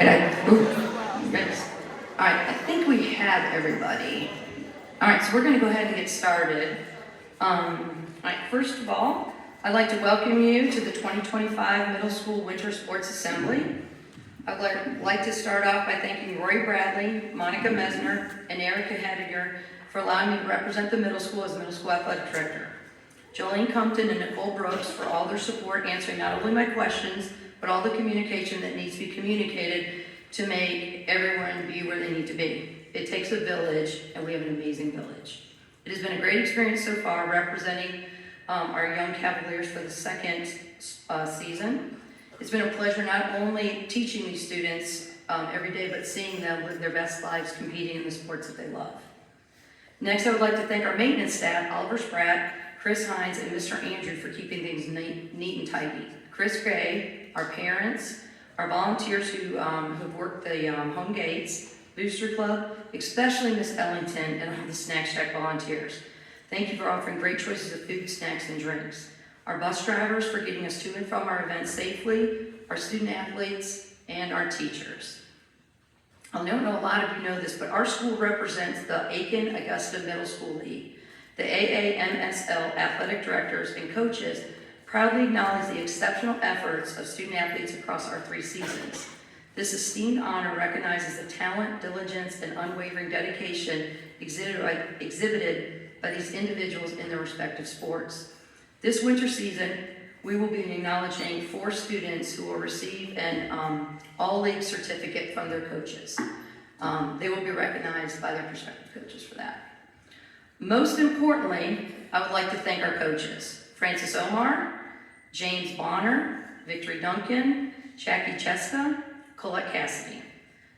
Yes. All right, I think we have everybody. All right, so we're going to go ahead and get started. All right, first of all, I'd like to welcome you to the 2025 Middle School Winter Sports Assembly. I'd like to start off by thanking Roy Bradley, Monica Mesner, and Erica Hediger for allowing me to represent the middle school as middle school athletic director. Jolene Compton and Nicole Brooks for all their support answering not only my questions, but all the communication that needs to be communicated to make everyone be where they need to be. It takes a village, and we have an amazing village. It has been a great experience so far representing our young Cavaliers for the second season. It's been a pleasure not only teaching these students every day, but seeing them live their best lives competing in the sports that they love. Next, I would like to thank our maintenance staff, Oliver Spratt, Chris Hines, and Mr. Andrew for keeping things neat and tidy. Chris Gray, our parents, our volunteers who have worked the home gates, Booster Club, especially Miss Ellington and all the Snack Shack volunteers. Thank you for offering great choices of food, snacks, and drinks. Our bus drivers for getting us to and from our events safely, our student athletes, and our teachers. I don't know a lot of you know this, but our school represents the Aiken-Augusta Middle School League. The AAMSL athletic directors and coaches proudly acknowledge the exceptional efforts of student athletes across our 3 seasons. This esteemed honor recognizes the talent, diligence, and unwavering dedication exhibited by these individuals in their respective sports. This winter season, we will be acknowledging 4 students who will receive an all-league certificate from their coaches. They will be recognized by their prospective coaches for that. Most importantly, I would like to thank our coaches, Francis Omar, James Bonner, Victory Duncan, Jackie Cheska, Colette Cassidy.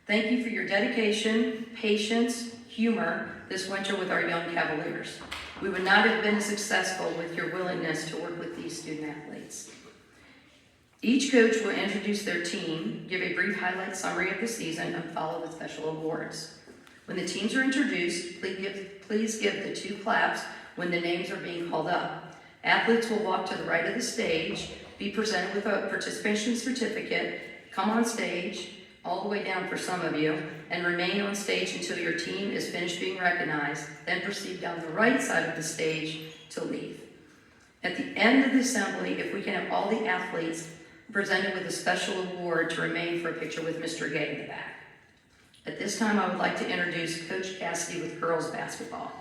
Thank you for your dedication, patience, humor this winter with our young Cavaliers. We would not have been as successful with your willingness to work with these student athletes. Each coach will introduce their team, give a brief highlight summary of the season, and follow with special awards. When the teams are introduced, please give the 2 claps when the names are being called up. Athletes will walk to the right of the stage, be presented with a participation certificate, come on stage, all the way down for some of you, and remain on stage until your team is finished being recognized, then proceed down the right side of the stage to leave. At the end of the assembly, if we can have all the athletes presented with a special award to remain for a picture with Mr. Gay in the back. At this time, I would like to introduce Coach Cassidy with girls basketball.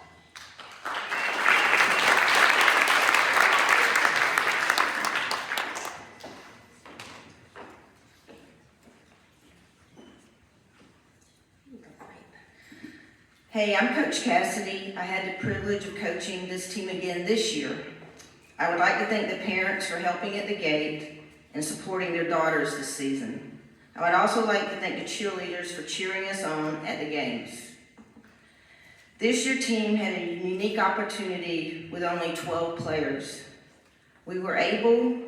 Hey, I'm Coach Cassidy. I had the privilege of coaching this team again this year. I would like to thank the parents for helping at the gate and supporting their daughters this season. I would also like to thank the cheerleaders for cheering us on at the games. This year's team had a unique opportunity with only 12 players. We were able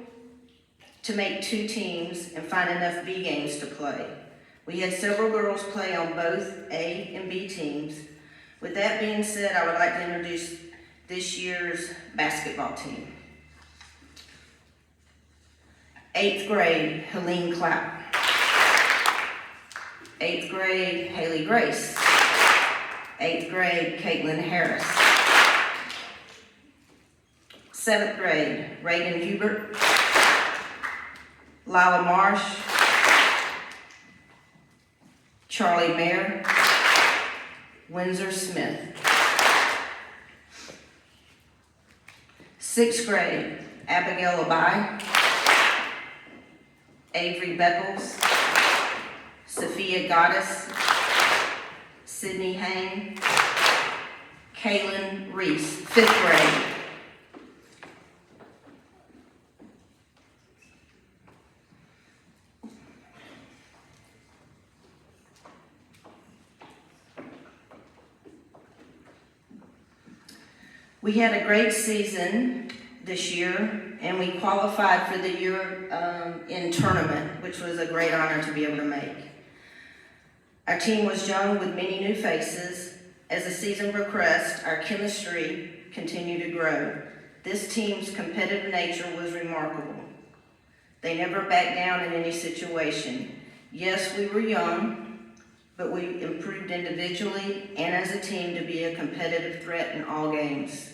to make 2 teams and find enough B games to play. We had several girls play on both A and B teams. With that being said, I would like to introduce this year's basketball team. 8th grade, Helene Clapp. 8th grade, Haley Grace. 8th grade, Caitlin Harris. 7th grade, Reagan Hubert. Lila Marsh. Charlie Mayer. Windsor Smith. 6th grade, Abigail Abai. Avery Beckles. Sophia Goddess. Sydney Hain. Kaylin Reese, 5th grade. We had a great season this year, and we qualified for the year in tournament, which was a great honor to be able to make. Our team was young with many new faces. As the season progressed, our chemistry continued to grow. This team's competitive nature was remarkable. They never backed down in any situation. Yes, we were young, but we improved individually and as a team to be a competitive threat in all games.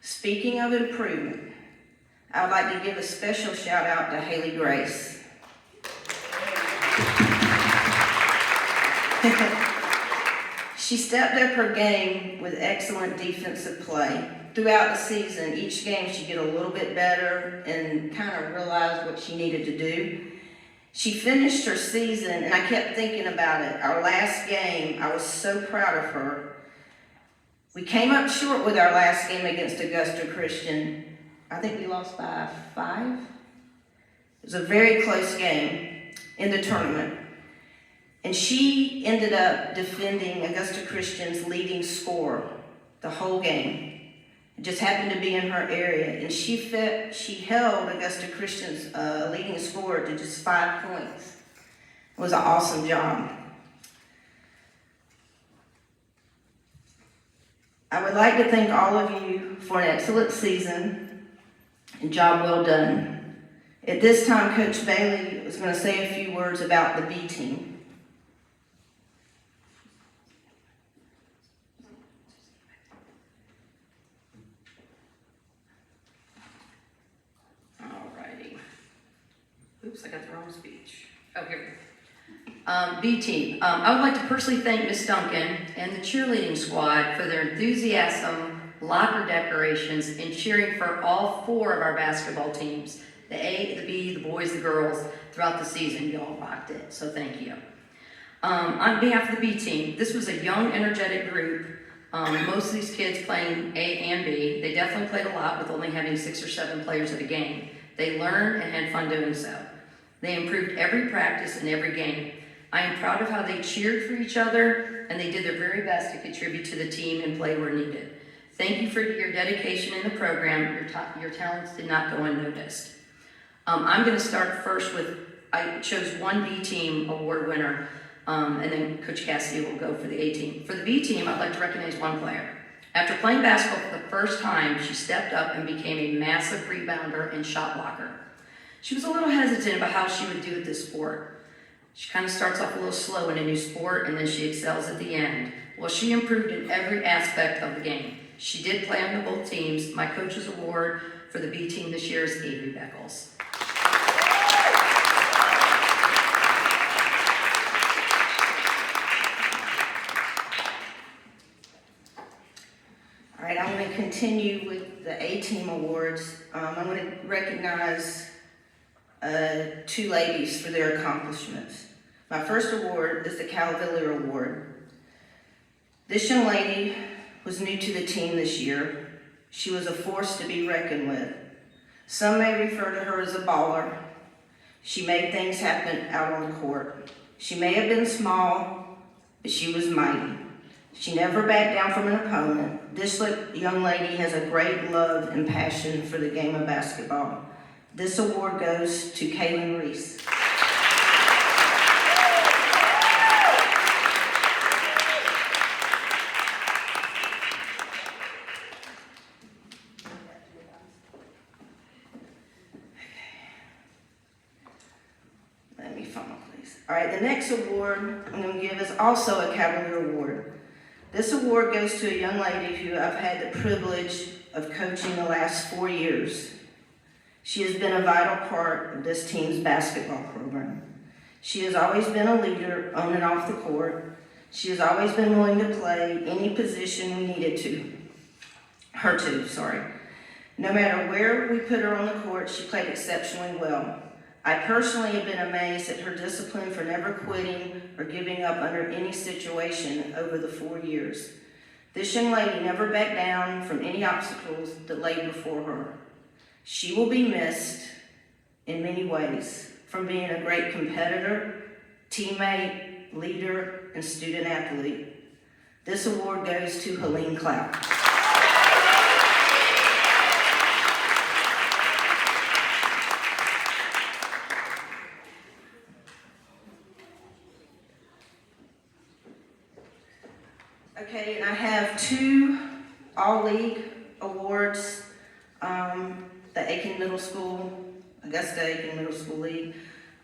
Speaking of improvement, I would like to give a special shout out to Haley Grace. She stepped up her game with excellent defensive play. Throughout the season, each game she'd get a little bit better and kind of realize what she needed to do. She finished her season, and I kept thinking about it. Our last game, I was so proud of her. We came up short with our last game against Augusta Christian. I think we lost by 5. It was a very close game in the tournament. And she ended up defending Augusta Christian's leading scorer the whole game. It just happened to be in her area. And she held Augusta Christian's leading scorer to just 5 points. It was an awesome job. I would like to thank all of you for an excellent season and job well done. At this time, Coach Bailey is going to say a few words about the B team. Oops, I got the wrong speech. Oh, here we go. B team. I would like to personally thank Miss Duncan and the cheerleading squad for their enthusiasm, locker decorations, and cheering for all 4 of our basketball teams, the A, the B, the boys, the girls, throughout the season. You all rocked it, so thank you. On behalf of the B team, this was a young, energetic group. Most of these kids playing A and B. They definitely played a lot with only having 6 or 7 players at a game. They learned and had fun doing so. They improved every practice and every game. I am proud of how they cheered for each other, and they did their very best to contribute to the team and play where needed. Thank you for your dedication in the program. Your talents did not go unnoticed. I'm going to start first with, I chose one B team award winner, and then Coach Cassidy will go for the A team. For the B team, I'd like to recognize one player. After playing basketball for the first time, she stepped up and became a massive rebounder and shot blocker. She was a little hesitant about how she would do at this sport. She kind of starts off a little slow in a new sport, and then she excels at the end. Well, she improved in every aspect of the game. She did play on both teams. My coach's award for the B team this year is Avery Beckles. All right, I'm going to continue with the A team awards. I'm going to recognize 2 ladies for their accomplishments. My first award is the Calvillier Award. This young lady was new to the team this year. She was a force to be reckoned with. Some may refer to her as a baller. She made things happen out on the court. She may have been small, but she was mighty. She never backed down from an opponent. This young lady has a great love and passion for the game of basketball. This award goes to Kaylin Reese. Let me funnel, please. All right, the next award I'm going to give is also a Cavalier Award. This award goes to a young lady who I've had the privilege of coaching the last 4 years. She has been a vital part of this team's basketball program. She has always been a leader on and off the court. She has always been willing to play any position we needed her to. No matter where we put her on the court, she played exceptionally well. I personally have been amazed at her discipline for never quitting or giving up under any situation over the 4 years. This young lady never backed down from any obstacles that lay before her. She will be missed in many ways, from being a great competitor, teammate, leader, and student athlete. This award goes to Helene Clout. Okay, and I have 2 All-League awards. The Aiken Middle School, Augusta Aiken Middle School League.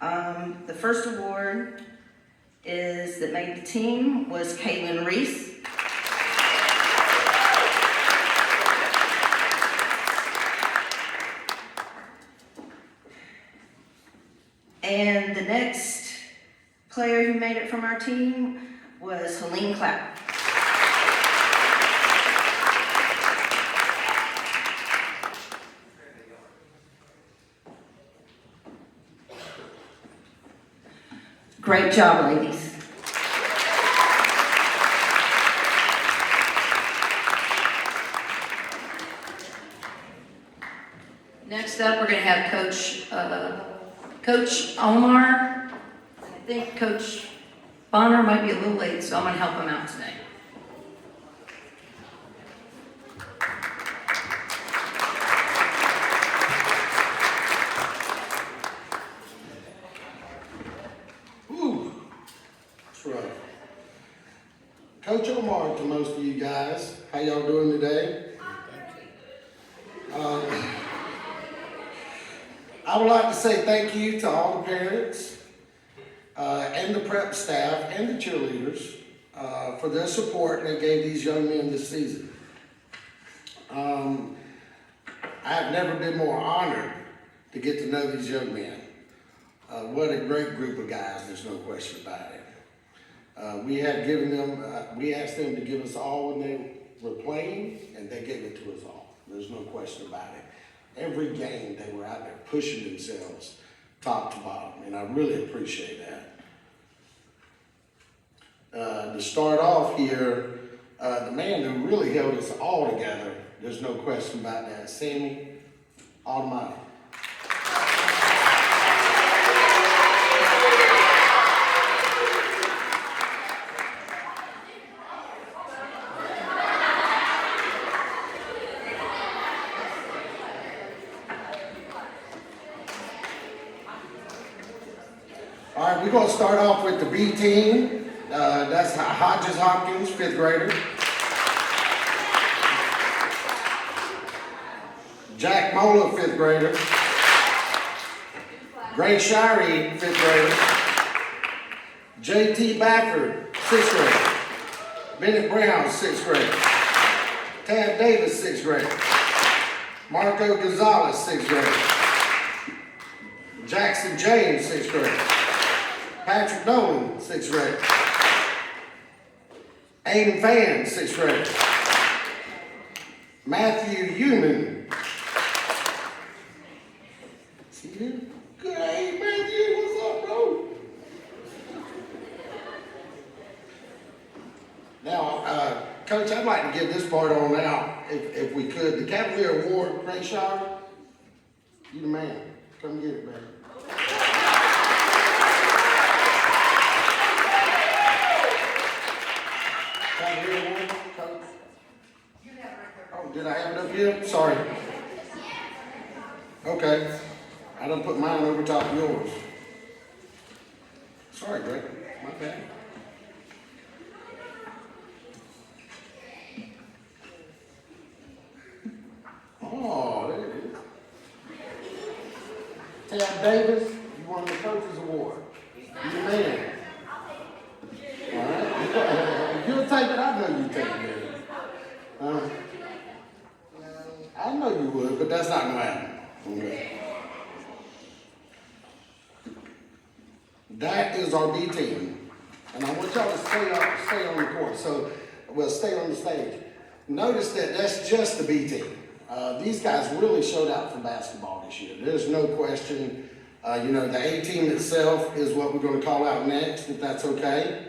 The first award that made the team was Kaylin Reese. And the next player who made it from our team was Helene Clapp. Great job, ladies. Next up, we're going to have Coach Omar. I think Coach Bonner might be a little late, so I'm going to help him out today. Coach Omar to most of you guys. How y'all doing today? I would like to say thank you to all the parents and the prep staff and the cheerleaders for their support they gave these young men this season. I have never been more honored to get to know these young men. What a great group of guys, there's no question about it. We asked them to give us all when they were playing, and they gave it to us all. There's no question about it. Every game they were out there pushing themselves top to bottom, and I really appreciate that. To start off here, the man who really held us all together, there's no question about that, Sammy Almighty. All right, we're going to start off with the B team. That's Hodges Hopkins, 5th grader. Jack Mola, 5th grader. Gray Shirey, 5th grader. J.T. Bafford, 6th grade. Bennett Brown, 6th grade. Tad Davis, 6th grade. Marco Gonzalez, 6th grade. Jackson James, 6th grade. Patrick Nolan, 6th grade. Aiden Fan, 6th grade. Matthew Human. See you? Good. Hey, Matthew, what's up, bro? Now, Coach, I'd like to give this part on out, if we could. The Cavalier Award, Gray Shire, you the man. Come get it, man. Oh, did I have it up here? Sorry. Okay. I done put mine over top of yours. Sorry, Greg. My bad. Oh, there it is. Tab Davis, you won the Coach's Award. You the man. All right. You'll take it. I know you take it, man. I know you would, but that's not gonna happen. Okay. That is our B team, and I want y'all to stay on the court. So, we'll stay on the stage. Notice that that's just the B team. These guys really showed out for basketball this year. There's no question. The A team itself is what we're going to call out next, if that's okay.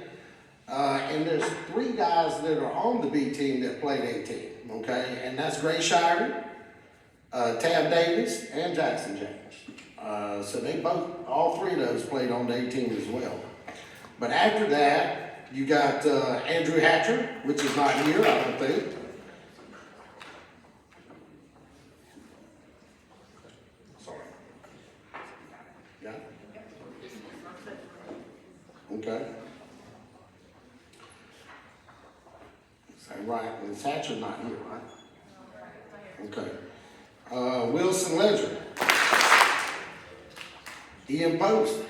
And there's 3 guys that are on the B team that played A team, okay? And that's Gray Shire, Tab Davis, and Jackson James. So they all 3 of those played on the A team as well. But after that, you got Andrew Hatcher, which is not here, I don't think. Sorry. Yeah? Okay. Right, and Thatcher not here, right? Okay. Wilson Ledger. Ian Post,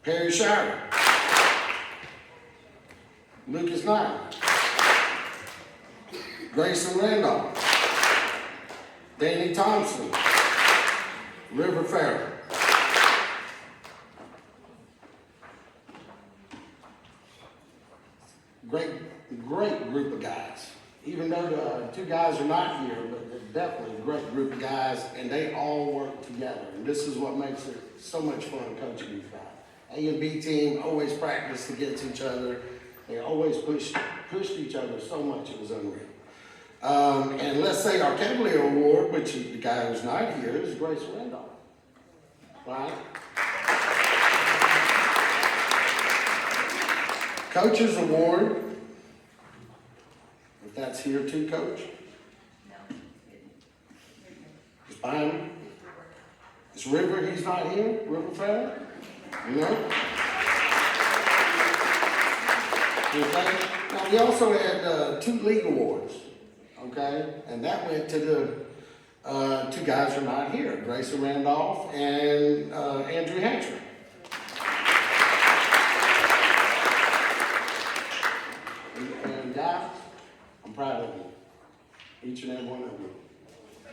Perry Shire, Lucas Knight, Grayson Randolph, Danny Thompson, River Farrell. Great group of guys. Even though the two guys are not here, but they're definitely a great group of guys, and they all work together. And this is what makes it so much fun coaching these guys. A and B team always practiced against each other. They always pushed each other so much it was unreal. And let's say our Cavalier Award, which is the guy who's not here, is Grace Randolph. Right? Coach's Award, if that's here too, Coach? No. It's behind me. It's River, he's not here, River Farrell? No? Okay. Now, we also had 2 league awards, okay? And that went to the 2 guys who are not here, Grayson Randolph and Andrew Hatcher. And guys, I'm proud of you, each and every one of you.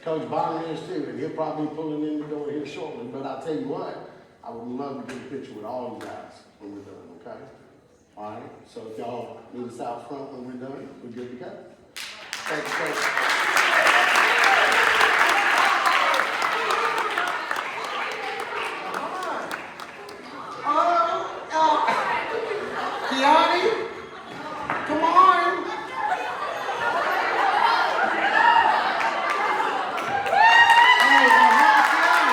Coach Bonner is too, and he'll probably be pulling in the door here shortly, but I'll tell you what, I would love to get a picture with all you guys when we're done, okay? All right, so if y'all meet us out front when we're done, we're good to go. Thank you, Coach. Kiani, come on. Hey, Kiani.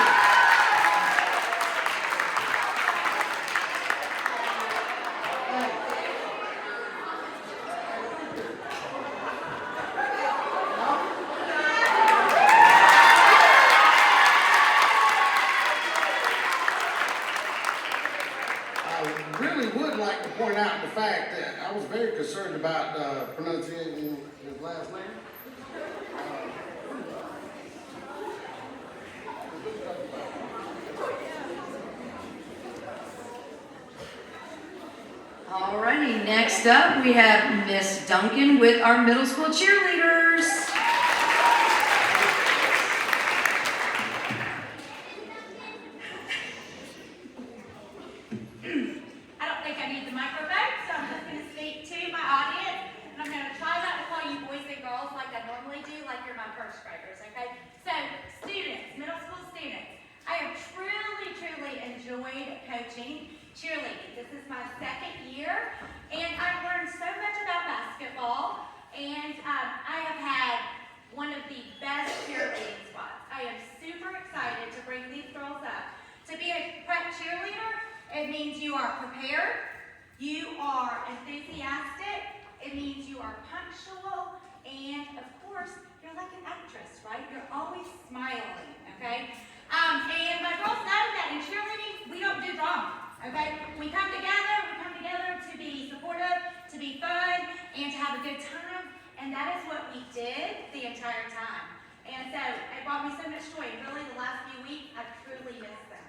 I really would like to point out the fact that I was very concerned about pronunciating his last name. Alrighty, next up we have Miss Duncan with our middle school cheerleaders. I don't think I need the microphone, so I'm just going to speak to my audience, and I'm going to try not to call you boys and girls like I normally do, like you're my first graders, okay? So, students, middle school students, I have truly, truly enjoyed coaching cheerleading. This is my 2nd year, and I've learned so much about basketball, and I have had one of the best cheerleading squads. I am super excited to bring these girls up. To be a prep cheerleader, it means you are prepared, you are enthusiastic, it means you are punctual, and of course, you're like an actress, right? You're always smiling, okay? And my girls know that in cheerleading, we don't do drama, okay? We come together to be supportive, to be fun, and to have a good time, and that is what we did the entire time. And so, it brought me so much joy, and really the last few weeks, I've truly missed them.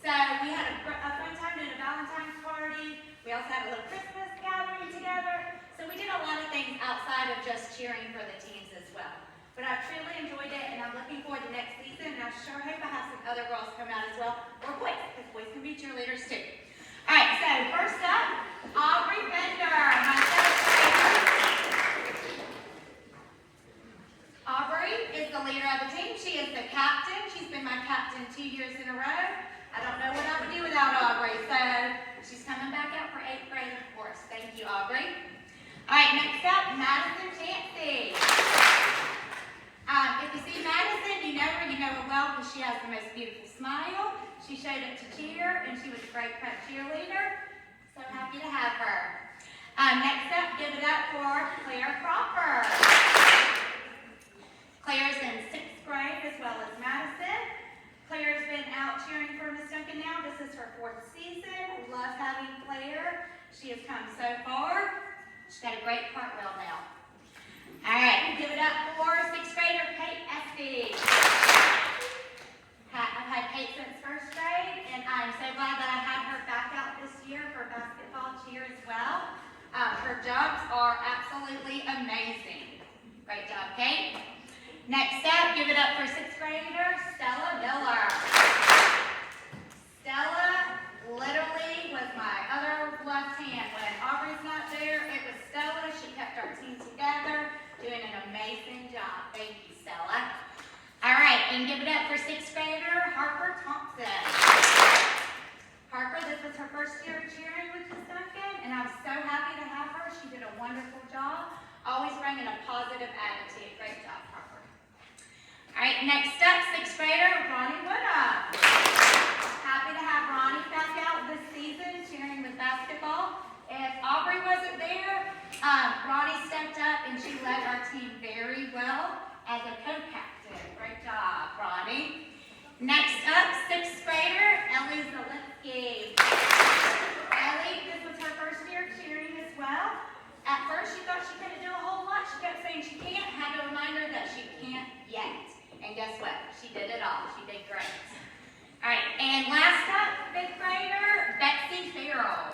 So we had a fun time doing a Valentine's party. We also had a little Christmas gathering together. So we did a lot of things outside of just cheering for the teams as well. But I truly enjoyed it, and I'm looking forward to next season. And I sure hope I have some other girls come out as well, or boys, because boys can be cheerleaders too. All right, so first up, Aubrey Bender, my 7th grader. Aubrey is the leader of the team. She is the captain. She's been my captain 2 years in a row. I don't know what I would do without Aubrey, so she's coming back out for 8th grade, of course. Thank you, Aubrey. All right, next up, Madison Chancey. If you see Madison, you know her well because she has the most beautiful smile. She showed up to cheer, and she was a great prep cheerleader. So happy to have her. Next up, give it up for Claire Cropper. Claire's in 6th grade as well as Madison. Claire's been out cheering for Miss Duncan now. This is her 4th season. Love having Claire. She has come so far. She's got a great cartwheel now. All right, give it up for 6th grader Kate Espy. I've had Kate give it up for sixth grader Stella Miller. Stella literally was my other left hand. When Aubrey's not there, it was Stella. She kept our team together, doing an amazing job. Thank you, Stella. All right, and give it up for sixth grader Harper Thompson. Harper, this was her first year of cheering with Miss Duncan, and I'm so happy to have her. She did a wonderful job, always bringing a positive attitude. Great job, Harper. All right, next up, sixth grader Ronnie Woodham. Happy to have Ronnie back out this season cheering with basketball. If Aubrey wasn't there, Ronnie stepped up and she led our team very well as a co-captain. Great job, Ronnie. Next up, sixth grader Ellie Zalewski. Ellie, this was her first year cheering as well. At first, she thought she couldn't do a whole lot. She kept saying she can't. Had to remind her that she can't yet. And guess what? She did it all. She did great. All right, and last up, fifth grader Betsy Farrell.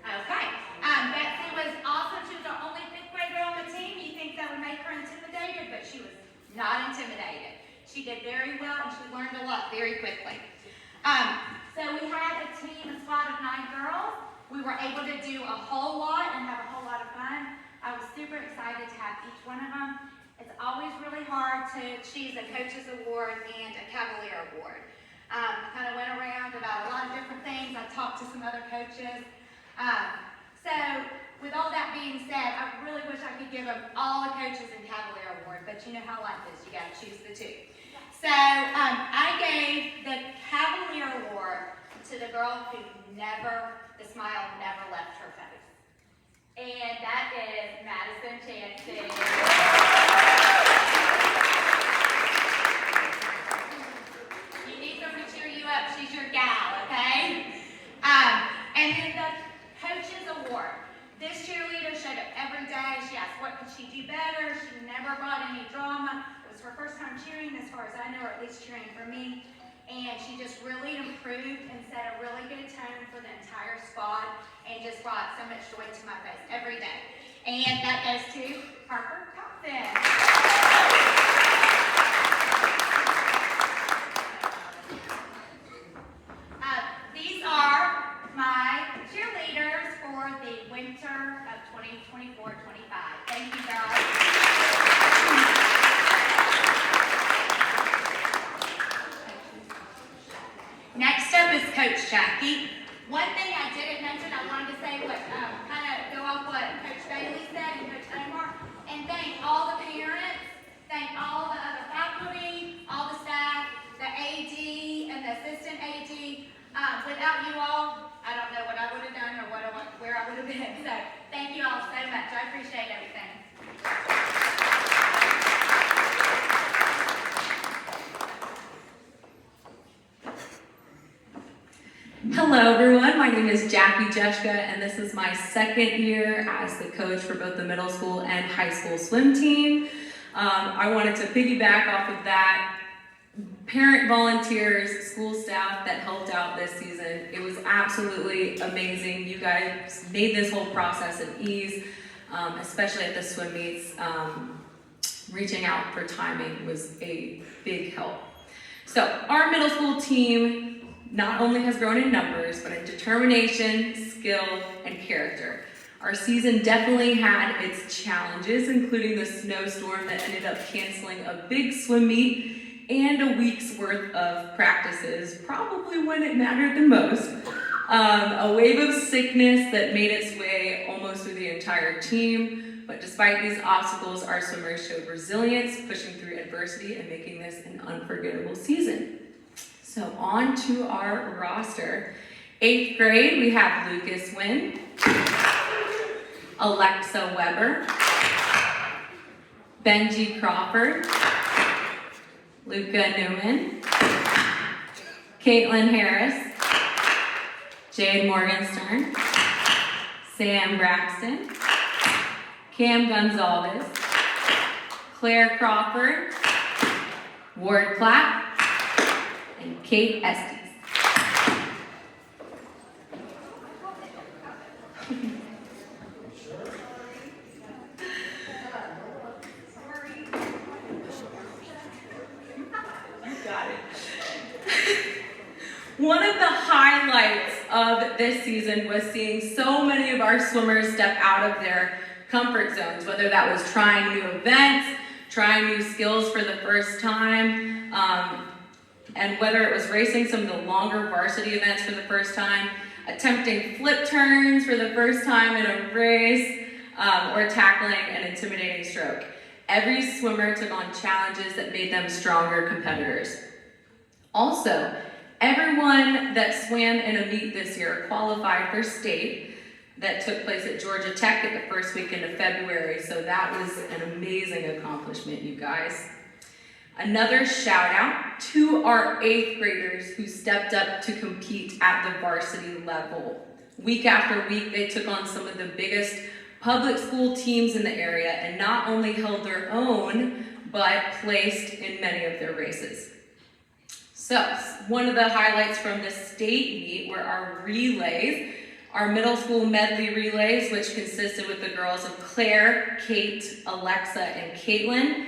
Okay, Betsy was awesome. She was the only fifth grader on the team. You think that would make her intimidated, but she was not intimidated. She did very well, and she learned a lot very quickly. So we had a team, a squad of 9 girls. We were able to do a whole lot and have a whole lot of fun. I was super excited to have each one of them. It's always really hard to choose a Coach's Award and a Cavalier Award. I kind of went around about a lot of different things. I talked to some other coaches. So with all that being said, I really wish I could give them all a Coach's and Cavalier Award, but you know how life is. You got to choose the 2. So I gave the Cavalier Award to the girl who the smile never left her face. And that is Madison Chancey. You need someone to cheer you up. She's your gal, okay? And then the Coach's Award. This cheerleader showed up every day. She asked what could she do better. She never brought any drama. It was her first time cheering, as far as I know, or at least cheering for me. And she just really improved and set a really good tone for the entire squad and just brought so much joy to my face every day. And that goes to Harper Thompson. These are my cheerleaders for the winter of 2024-25. Thank you, guys. Next up is Coach Jackie. One thing I didn't mention, I wanted to say what, kind of go off what Coach Bailey said and Coach Omar, and thank all the parents, thank all the other faculty, all the staff, the AD and the assistant AD. Without you all, I don't know what I would have done or where I would have been. So thank you all so much. I appreciate everything. Hello everyone, my name is Jackie Jeshka and this is my second year as the coach for both the middle school and high school swim team. I wanted to piggyback off of that. Parent volunteers, school staff that helped out this season, it was absolutely amazing. You guys made this whole process an ease, especially at the swim meets. Reaching out for timing was a big help. So our middle school team not only has grown in numbers, but in determination, skill, and character. Our season definitely had its challenges, including the snowstorm that ended up canceling a big swim meet and a week's worth of practices, probably when it mattered the most. A wave of sickness that made its way almost through the entire team, but despite these obstacles, our swimmers showed resilience, pushing through adversity and making this an unforgettable season. So on to our roster. 8th grade, we have Lucas Wynn, Alexa Weber, Benji Crawford, Luca Newman, Caitlin Harris, Jade Morgenstern, Sam Braxton, Cam Gonzalez, Claire Crawford, Ward Clapp, and Kate Estes. One of the highlights of this season was seeing so many of our swimmers step out of their comfort zones, whether that was trying new events, trying new skills for the first time, and whether it was racing some of the longer varsity events for the first time, attempting flip turns for the first time in a race, or tackling an intimidating stroke. Every swimmer took on challenges that made them stronger competitors. Also, everyone that swam in a meet this year qualified for state that took place at Georgia Tech at the first weekend of February, so that was an amazing accomplishment, you guys. Another shout out to our 8th graders who stepped up to compete at the varsity level. Week after week, they took on some of the biggest public school teams in the area and not only held their own, but placed in many of their races. So, one of the highlights from the state meet were our relays, our middle school medley relays, which consisted with the girls of Claire, Kate, Alexa, and Caitlin.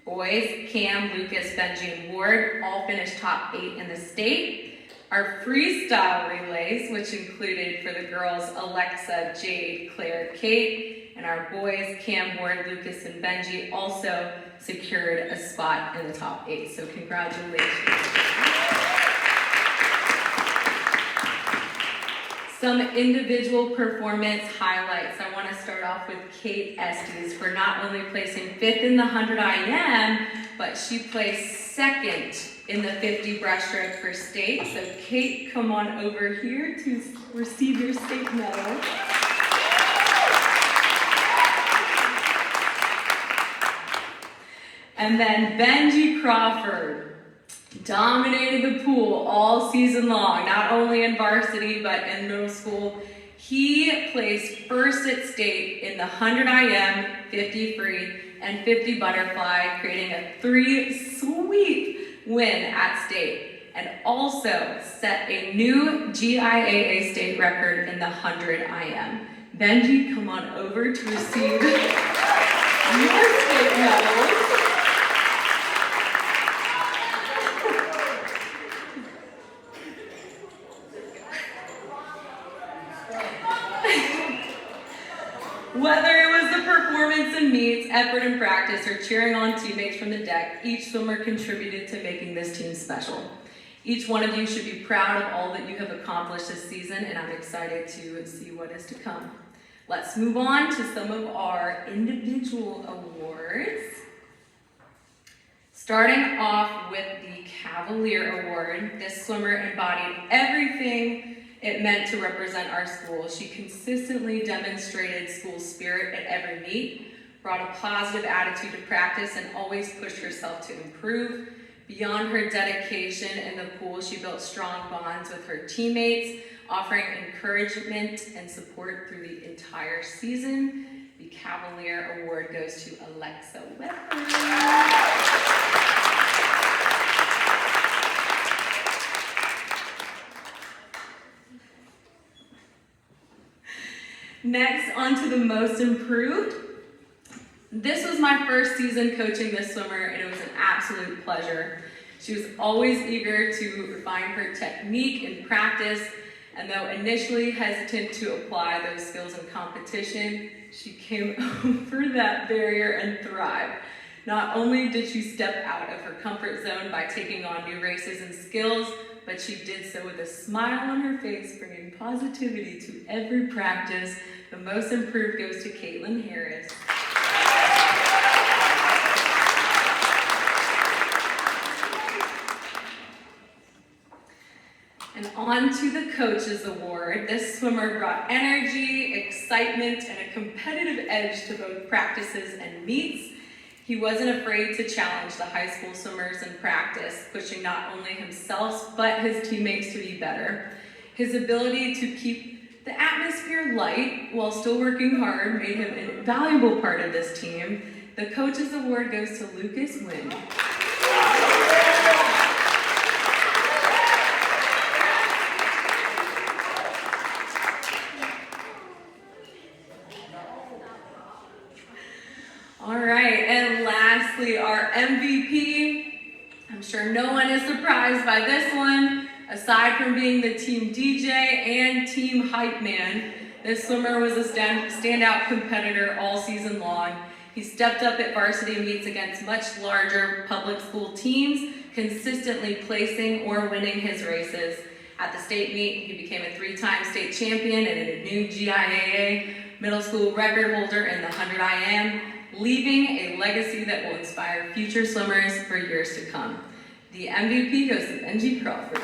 Boys, Cam, Lucas, Benji, and Ward all finished top 8 in the state. Our freestyle relays, which included for the girls Alexa, Jade, Claire, Kate, and our boys Cam, Ward, Lucas, and Benji also secured a spot in the top 8. So congratulations. Some individual performance highlights. I want to start off with Kate Estes for not only placing 5th in the 100 IM, but she placed 2nd in the 50 breaststroke for state. So Kate, come on over here to receive your state medal. And then Benji Crawford dominated the pool all season long, not only in varsity, but in middle school. He placed 1st at state in the 100 IM, 50 free, and 50 butterfly, creating a 3-sweep win at state, and also set a new GIAA state record in the 100 IM. Benji, come on over to receive your state medals. Whether it was the performance in meets, effort in practice, or cheering on teammates from the deck, each swimmer contributed to making this team special. Each one of you should be proud of all that you have accomplished this season, and I'm excited to see what is to come. Let's move on to some of our individual awards. Starting off with the Cavalier Award, this swimmer embodied everything it meant to represent our school. She consistently demonstrated school spirit at every meet, brought a positive attitude to practice, and always pushed herself to improve. Beyond her dedication in the pool, she built strong bonds with her teammates, offering encouragement and support through the entire season. The Cavalier Award goes to Alexa Weber. Next, on to the most improved. This was my first season coaching this swimmer, and it was an absolute pleasure. She was always eager to refine her technique in practice, and though initially hesitant to apply those skills in competition, she came over that barrier and thrived. Not only did she step out of her comfort zone by taking on new races and skills, but she did so with a smile on her face, bringing positivity to every practice. The most improved goes to Caitlin Harris. And on to the Coaches Award. This swimmer brought energy, excitement, and a competitive edge to both practices and meets. He wasn't afraid to challenge the high school swimmers in practice, pushing not only himself, but his teammates to be better. His ability to keep the atmosphere light while still working hard made him an invaluable part of this team. The Coaches Award goes to Lucas Wynn. All right, and lastly, our MVP. I'm sure no one is surprised by this one. Aside from being the team DJ and team hype man, this swimmer was a standout competitor all season long. He stepped up at varsity meets against much larger public school teams, consistently placing or winning his races. At the state meet, he became a 3-time state champion and a new GIAA middle school record holder in the 100 IM, leaving a legacy that will inspire future swimmers for years to come. The MVP goes to Benji Crawford.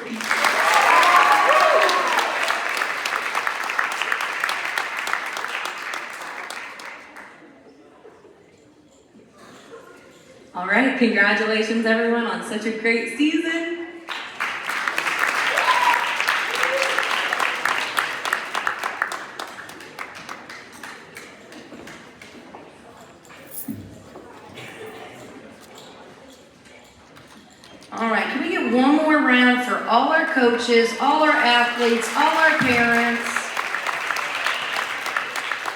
All right, congratulations everyone on such a great season. All right, can we get one more round for all our coaches, all our athletes, all our parents?